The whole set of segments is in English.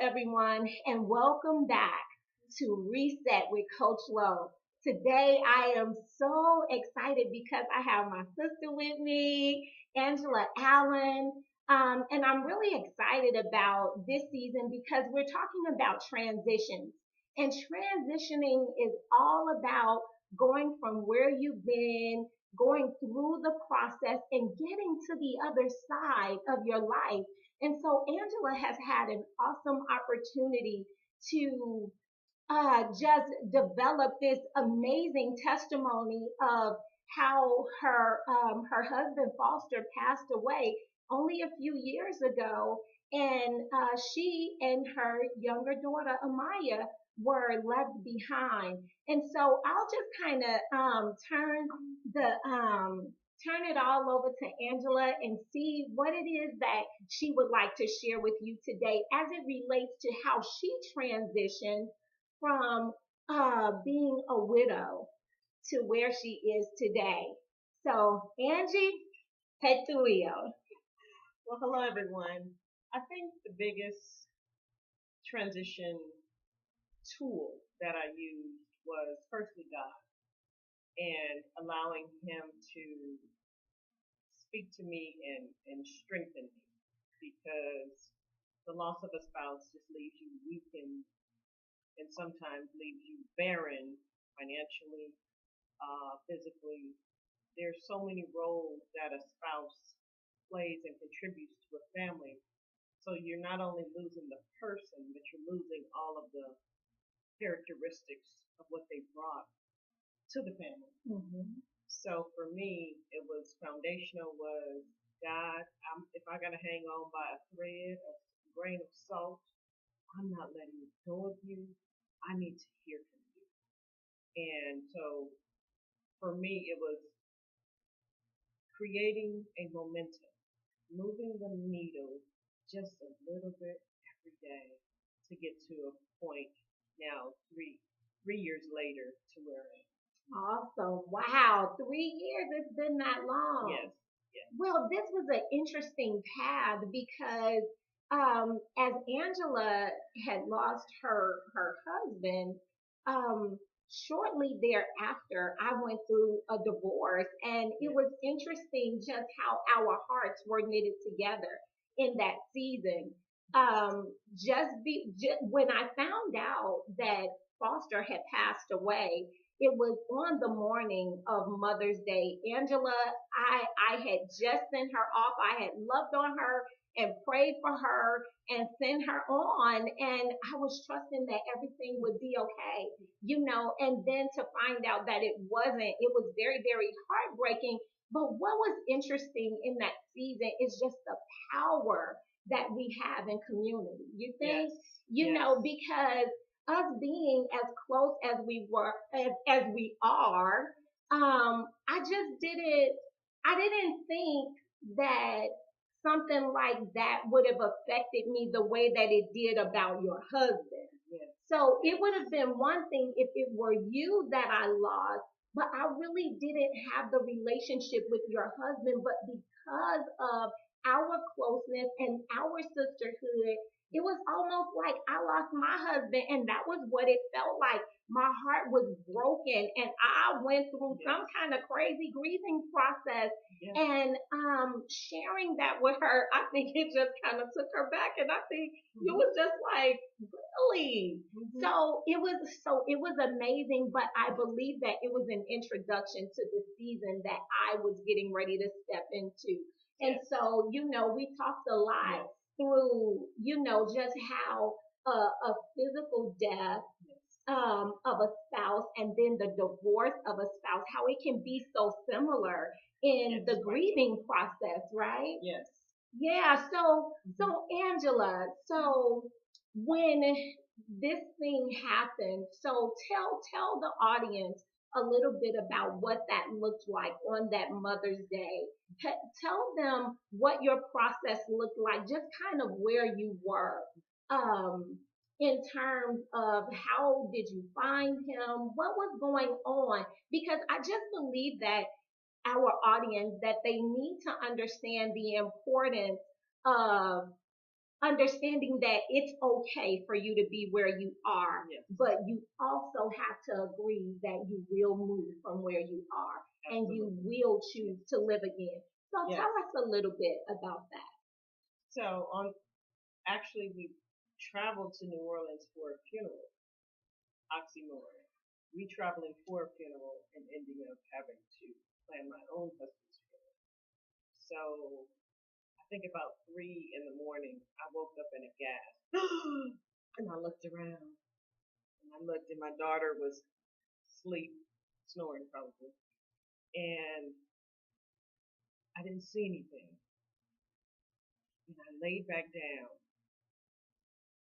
everyone, and welcome back to Reset with Coach Lowe. Today, I am so excited because I have my sister with me, Angela Allen. And I'm really excited about this season because we're talking about transitions. And transitioning is all about going from where you've been, going through the process, and getting to the other side of your life. And so Angela has had an awesome opportunity to just develop this amazing testimony of how her husband Foster passed away only a few years ago, and she and her younger daughter Amaya were left behind. And so I'll just kind of the turn it all over to Angela and see what it is that she would like to share with you today as it relates to how she transitioned from being a widow to where she is today. So, Angie, take the wheel. Well, hello everyone. I think the biggest transition tool that I used was firstly God and allowing Him to speak to me and strengthen me because the loss of a spouse just leaves you weak and sometimes leaves you barren financially, physically. There's so many roles that a spouse plays and contributes to a family. So you're not only losing the person, but you're losing all of the characteristics of what they brought to the family. Mm-hmm. So for me, it was foundational was God, if I got to hang on by a thread, a grain of salt, I'm not letting go of you. I need to hear from you. And so for me, it was creating a momentum, moving the needle just a little bit every day to get to a point now, three years later, to where I am. Awesome. Wow. 3 years. It's been that long. Yes, yes, Well, this was an interesting path because as Angela had lost her husband, shortly thereafter, I went through a divorce, and it yes, was interesting just how our hearts were knitted together in that season. Just when I found out that Foster had passed away, it was on the morning of Mother's Day. Angela, I had just sent her off. I had loved on her and prayed for her and sent her on, and I was trusting that everything would be okay, and then to find out that it wasn't, it was very, very heartbreaking. But what was interesting in that season is just the power that we have in community. You yes, think, yes, because us being as close as we were, as we are, I just I didn't think that something like that would have affected me the way that it did about your husband. yes, So it would have been one thing if it were you that I lost, but I really didn't have the relationship with your husband. But because of our closeness and our sisterhood, it was almost like I lost my husband, and that was what it felt like. My heart was broken, and I went through yes, some kind of crazy grieving process. yes. And sharing that with her, I think it just kind of took her back, and I think it Mm-hmm, was just like, really. mm-hmm. So it was amazing, but I believe that it was an introduction to the season that I was getting ready to step into. And Yes, so, we talked a lot yes, through, just how a physical death yes, of a spouse and then the divorce of a spouse, how it can be so similar in yes, the quite so. grieving process, right? Yes. Yeah. So, Mm-hmm. so Angela, so when this thing happened, so tell the audience a little bit about what that looked like on that Mother's Day. Tell them what your process looked like, just kind of where you were, um, in terms of how did you find him, what was going on, because I just believe that our audience that they need to understand the importance of understanding that it's okay for you to be where you are, Yes. but you also have to agree that you will move from where you are and you Absolutely. will choose to live again. So Yes. tell us a little bit about that. So actually we traveled to New Orleans for a funeral. Oxymoron. Me traveling for a funeral and ending up having to plan my own husband's funeral. So I think about 3 in the morning, I woke up in a gasp. And I looked around and I looked and my daughter was asleep, snoring probably. And I didn't see anything. And I laid back down.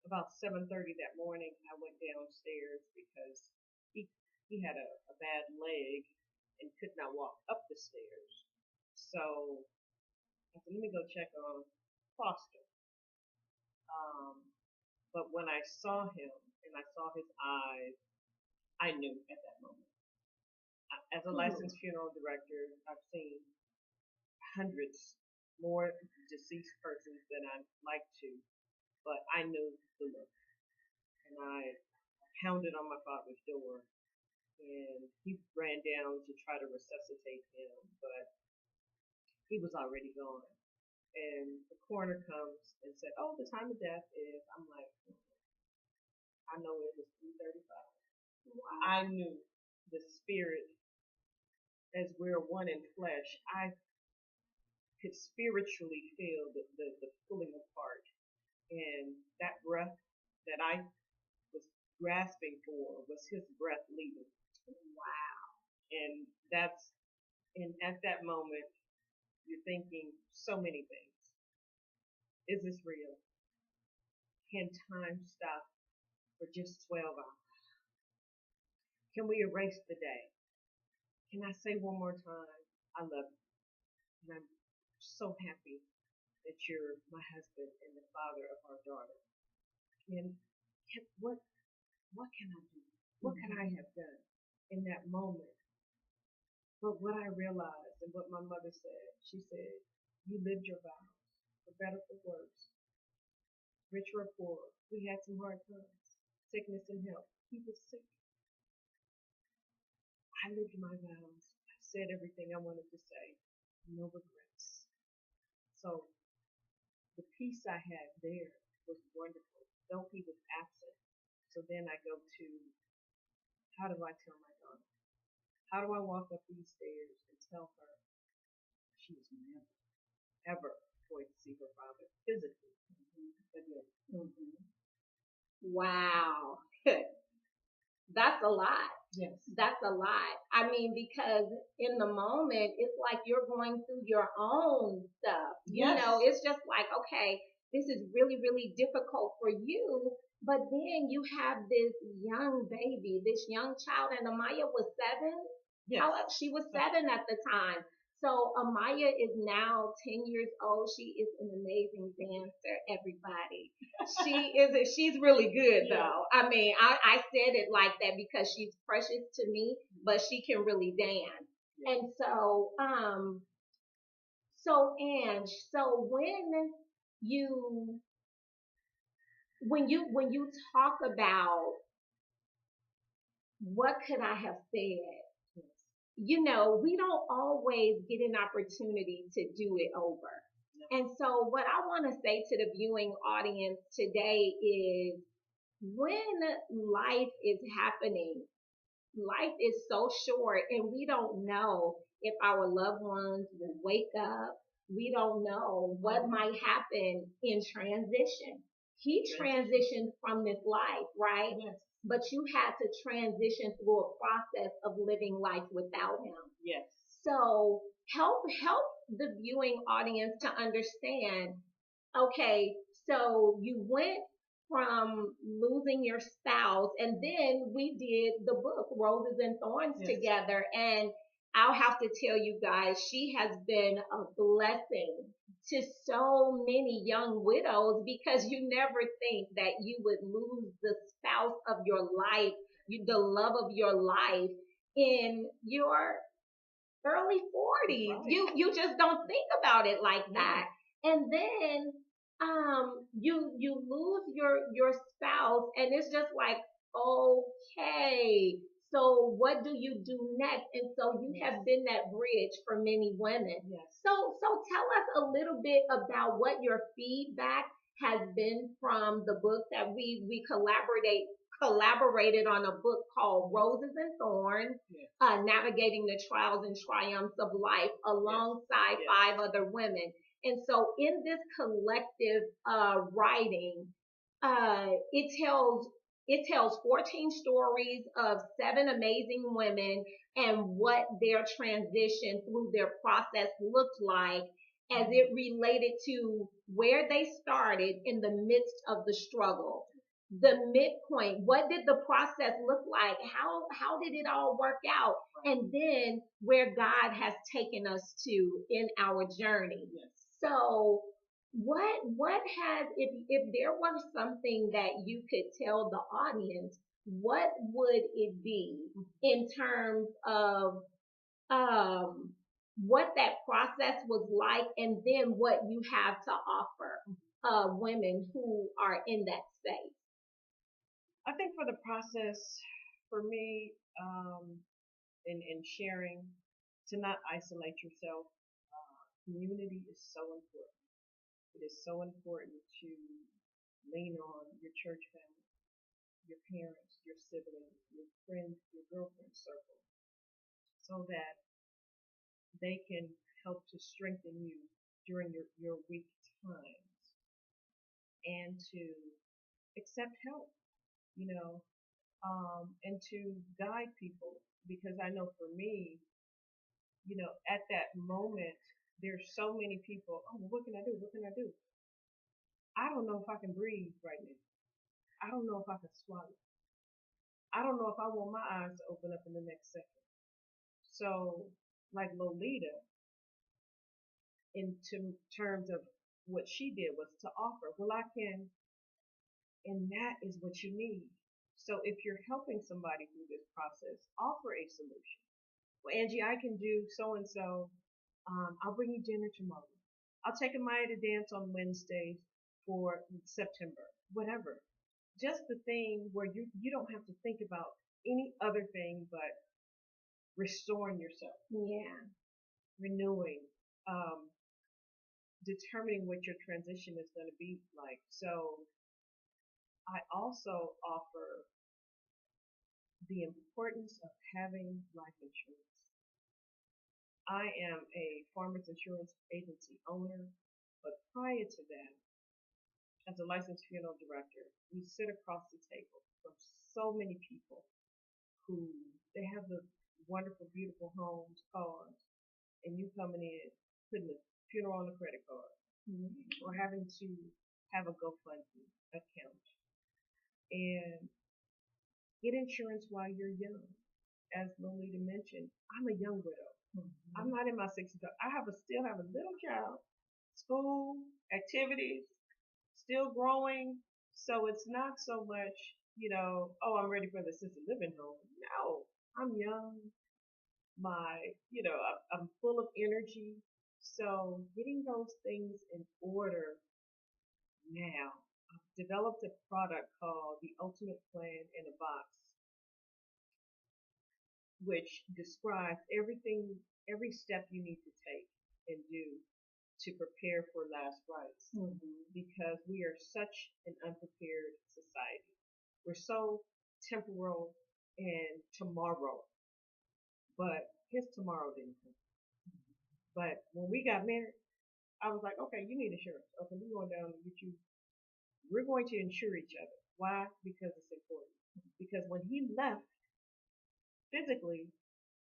About 7:30 that morning, I went downstairs because he had a bad leg and could not walk up the stairs. So I said, let me go check on Foster. Um, but when I saw him and I saw his eyes, I knew at that moment. As a licensed funeral director, I've seen hundreds more deceased persons than I'd like to, but I knew the look. And I pounded on my father's door, and he ran down to try to resuscitate him, but he was already gone. And the coroner comes and said, "Oh, the time of death is." I'm like, I know it was 3:35. Wow. I knew the spirit, as we're one in flesh. I could spiritually feel the pulling apart, and that breath that I was grasping for was his breath leaving. Wow. And at that moment, you're thinking so many things. Is this real? Can time stop for just 12 hours? Can we erase the day? Can I say one more time, I love you? And I'm so happy that you're my husband and the father of our daughter. And what can I do? What can I have done in that moment? But what I realized and what my mother said, she said, you lived your vows, for better for worse, rich or poor. We had some hard times, sickness and health. He was sick. I lived my vows. I said everything I wanted to say. No regrets. So the peace I had there was wonderful, though he was absent. So then I go to, how do I tell my daughter? How do I walk up these stairs and tell her she was never, ever going to see her father physically again? Mm-hmm. Wow. That's a lot. Yes. That's a lot. I mean, because in the moment, it's like you're going through your own stuff. Yes. You know, it's just like, okay, this is really, really difficult for you. But then you have this young baby, this young child, and Amaya was 7. Yes. She was 7 at the time. So Amaya is now 10 years old. She is an amazing dancer, everybody. She's really good Yeah. though. I mean, I said it like that because she's precious to me, but she can really dance. Yeah. And so Ange, so when you talk about what could I have said, you know, we don't always get an opportunity to do it over. No. And so what I want to say to the viewing audience today is when life is happening, life is so short and we don't know if our loved ones will wake up. We don't know what might happen in transition. He transitioned from this life, right? Yes. But you had to transition through a process of living life without him. Yes. So help the viewing audience to understand, okay, so you went from losing your spouse and then we did the book Roses and Thorns Yes. together, and I'll have to tell you guys, she has been a blessing to so many young widows because you never think that you would lose the spouse of your life, the love of your life in your early 40s. Right. You just don't think about it like that. And then you lose your spouse, and it's just like, okay, so what do you do next? And so you Yes. have been that bridge for many women. Yes. So tell us a little bit about what your feedback has been from the book that we collaborated on, a book called Roses and Thorns, Yes. Navigating the Trials and Triumphs of Life, alongside Yes. 5 other women. And so in this collective writing, it tells 14 stories of 7 amazing women and what their transition through their process looked like as it related to where they started in the midst of the struggle. The midpoint, what did the process look like? How did it all work out? And then where God has taken us to in our journey. Yes. So what has, if there was something that you could tell the audience, what would it be in terms of um what that process was like, and then what you have to offer women who are in that space? I think for the process, for me, in sharing, to not isolate yourself, community is so important. It is so important to lean on your church family, your parents, your siblings, your friends, your girlfriend circle, so that they can help to strengthen you during your weak times, and to accept help, you know, and to guide people. Because I know for me, at that moment, there's so many people, oh, well, what can I do? What can I do? I don't know if I can breathe right now. I don't know if I can swallow. I don't know if I want my eyes to open up in the next second. So, like Lolita, in terms of what she did was to offer, well, I can, and that is what you need. So if you're helping somebody through this process, offer a solution. Well, Angie, I can do so and so. I'll bring you dinner tomorrow. I'll take Amaya to dance on Wednesdays for September. Whatever. Just the thing where you don't have to think about any other thing but restoring yourself, Yeah. renewing, determining what your transition is going to be like. So I also offer the importance of having life insurance. I am a farmers insurance agency owner, but prior to that, as a licensed funeral director, we sit across the table from so many people who they have the wonderful, beautiful homes, cars, and you coming in, putting a funeral on a credit card, or having to have a GoFundMe account. And get insurance while you're young. As Lolita mentioned, I'm a young widow. I'm not in my 60s. I still have a little child, school, activities, still growing. So it's not so much, oh, I'm ready for the assisted living home. No, I'm young. I'm full of energy. So getting those things in order now. I've developed a product called the Ultimate Plan in a Box, which describes everything, every step you need to take and do to prepare for last rites. Because we are such an unprepared society. We're so temporal and tomorrow. But his tomorrow didn't come. But when we got married, I was like, okay, you need insurance. Okay, we're going down to get you. We're going to insure each other. Why? Because it's important. Because when he left, physically,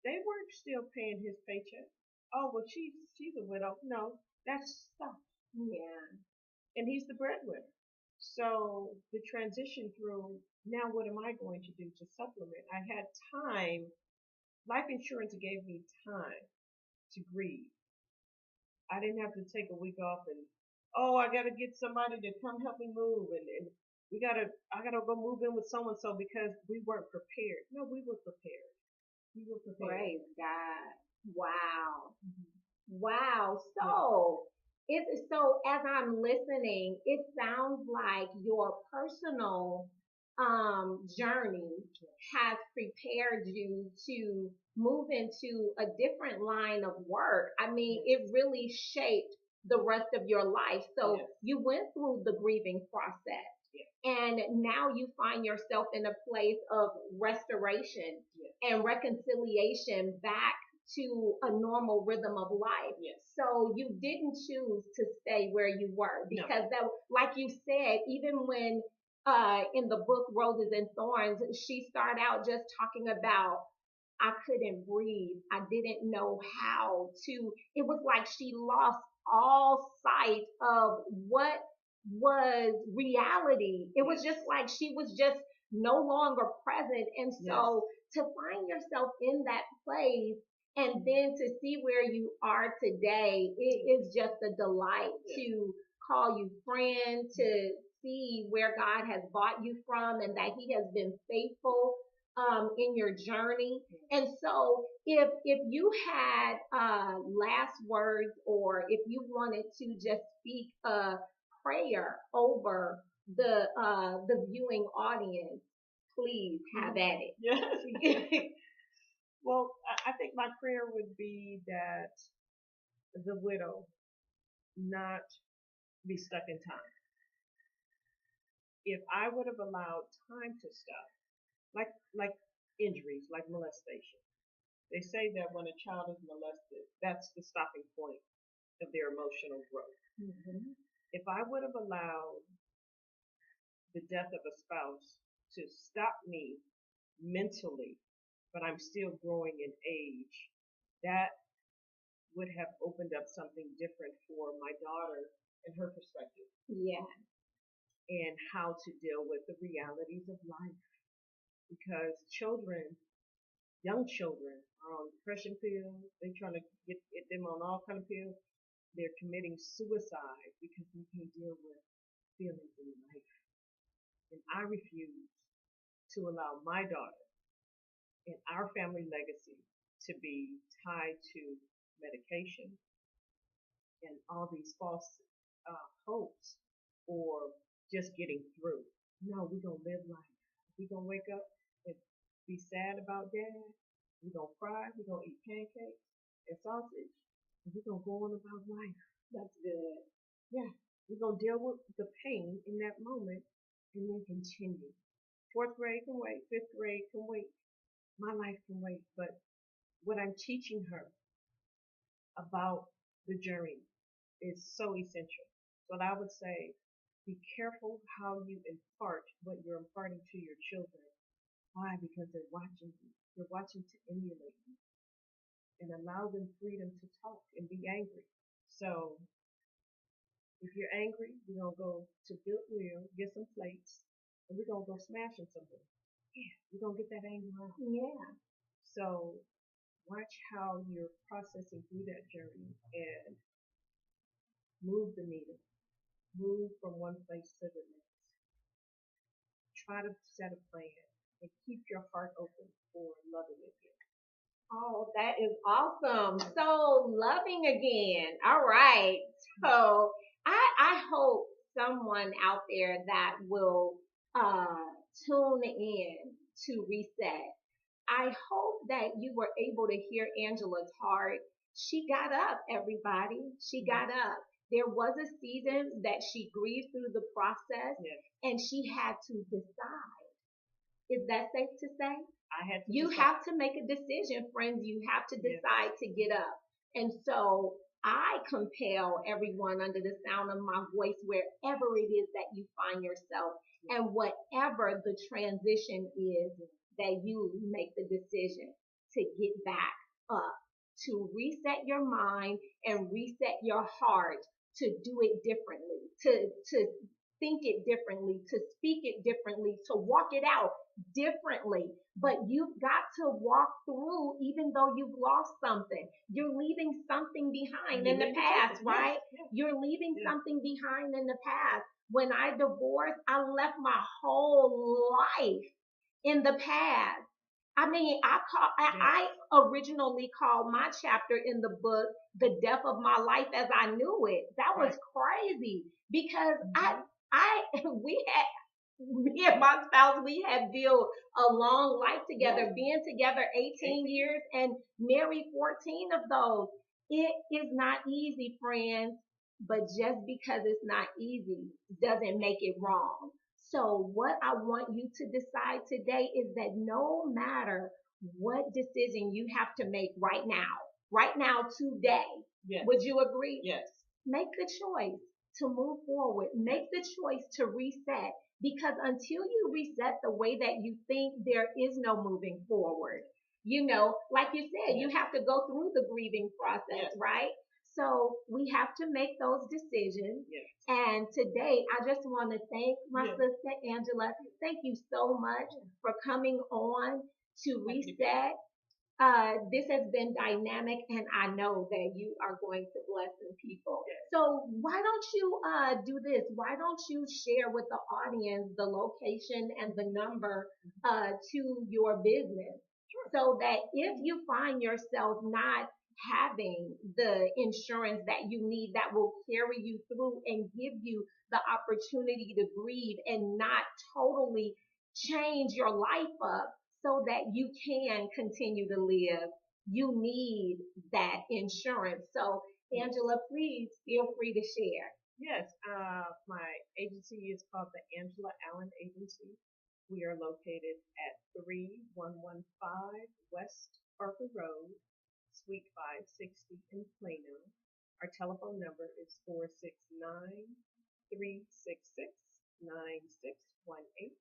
they weren't still paying his paycheck. Oh, well, she's a widow. No, that's stuff. Yeah. And he's the breadwinner. So the transition through, now what am I going to do to supplement? I had time. Life insurance gave me time to grieve. I didn't have to take a week off and, oh, I got to get somebody to come help me move. And I got to go move in with so and so because we weren't prepared. No, we were prepared. We were prepared. Praise God. Wow. Wow. So It's so as I'm listening, it sounds like your personal journey has prepared you to move into a different line of work. I mean, Yes. it really shaped the rest of your life. So Yes. you went through the grieving process. Yes. And now you find yourself in a place of restoration Yes. and reconciliation back to a normal rhythm of life. Yes. So you didn't choose to stay where you were No. because that, like you said, even when in the book Roses and Thorns, she started out just talking about I couldn't breathe. I didn't know how to. It was like she lost all sight of what was reality. It was Yes. just like she was just no longer present. And Yes. so to find yourself in that place and then to see where you are today, it is just a delight Yes. to call you friend, to see where God has brought you from and that He has been faithful in your journey. And so if you had last words or if you wanted to just speak a prayer over the viewing audience, please have at it. Yes. Well, I think my prayer would be that the widow not be stuck in time. If I would have allowed time to stop, like injuries, like molestation, they say that when a child is molested, that's the stopping point of their emotional growth. Mm-hmm. If I would have allowed the death of a spouse to stop me mentally, but I'm still growing in age, that would have opened up something different for my daughter and her perspective Yeah. and how to deal with the realities of life. Because children, young children, are on depression pills. They're trying to get them on all kind of pills. They're committing suicide because they can't deal with feelings in life. And I refuse to allow my daughter and our family legacy to be tied to medication and all these false hopes or just getting through. No, we're going to live life. We're going to wake up and be sad about dad. We're going to cry. We're going to eat pancakes and sausage. And we're going to go on about life. That's good. Yeah. We're going to deal with the pain in that moment and then continue. Fourth grade can wait. Fifth grade can wait. My life can wait. But what I'm teaching her about the journey is so essential. So I would say, be careful how you impart what you're imparting to your children. Why? Because they're watching you. They're watching to emulate you and allow them freedom to talk and be angry. So if you're angry, we're going to go to Goodwill, get some plates, and we're going to go smashing something. Yeah, we're going to get that anger out. Yeah. So watch how you're processing through that journey and move the needle. Move from one place to the next. Try to set a plan and keep your heart open for loving again. Oh, that is awesome. So loving again. All right. So I hope someone out there that will tune in to Reset. I hope that you were able to hear Angela's heart. She got up, everybody. She got up. There was a season that she grieved through the process Yes. and she had to decide. Is that safe to say? I had to You decide. have to make a decision, friends. You have to Yes. decide to get up. And so I compel everyone under the sound of my voice, wherever it is that you find yourself and whatever the transition is, that you make the decision to get back up, to reset your mind and reset your heart, to do it differently, to think it differently, to speak it differently, to walk it out differently. But you've got to walk through, even though you've lost something. You're leaving something behind in the past, right? Yes. You're leaving Yes. something behind in the past. When I divorced, I left my whole life in the past. I mean, Yes. I originally called my chapter in the book "The Death of My Life as I Knew It." That was Right. crazy because Hmm. we had me and my spouse, we have built a long life Yes. together, being together 18 18. years and married 14 of those. It is not easy, friends, but just because it's not easy doesn't make it wrong. So, what I want you to decide today is that no matter what decision you have to make right now, today, Yes. would you agree? Yes. Make the choice to move forward. Make the choice to reset because until you reset the way that you think, there is no moving forward. Like you said, you Yes. have to go through the grieving process, Yes. right? So we have to make those decisions. Yes. And today, I just want to thank my Yes. sister Angela. Thank you so much for coming on to Happy to be here. reset. This has been dynamic, and I know that you are going to bless some people. Yes. So why don't you do this? Why don't you share with the audience the location and the number to your business, Sure. so that if you find yourself not having the insurance that you need that will carry you through and give you the opportunity to breathe and not totally change your life up so that you can continue to live. You need that insurance. So, Yes. Angela, please feel free to share. Yes. My agency is called the Angela Allen Agency. We are located at 3115 West Parker Road, Suite 560 in Plano. Our telephone number is 469-366-9618.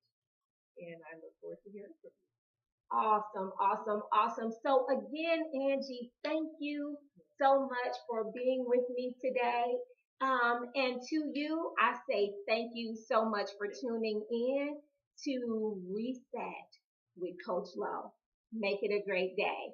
And I look forward to hearing from you. Awesome, awesome, awesome. So, again, Angie, thank you so much for being with me today. And to you, I say thank you so much for tuning in to Reset with Coach Lowe. Make it a great day.